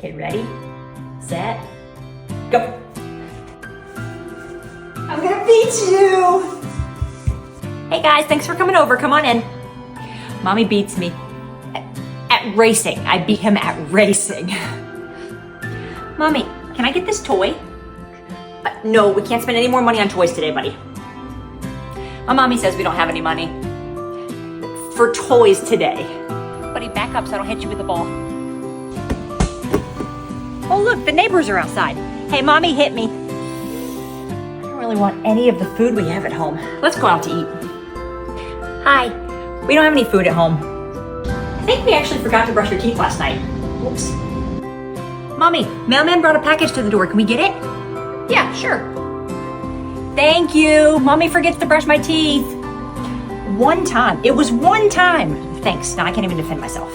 Okay, ready, set, go. I'm gonna beat you. Hey guys, thanks for coming over. Come on in. Mommy beats me at racing. I beat him at racing. Mommy, can I get this toy? No, we can't spend any more money on toys today, buddy. My mommy says we don't have any money for toys today. Buddy, back up so I don't hit you with the ball. Oh look, the neighbors are outside. Hey, mommy hit me. I don't really want any of the food we have at home. Let's go out to eat. Hi, we don't have any food at home. I think we actually forgot to brush your teeth last night. Whoops. Mommy, mailman brought a package to the door. Can we get it? Yeah, sure. Thank you. Mommy forgets to brush my teeth. One time. It was one time. Thanks. Now I can't even defend myself.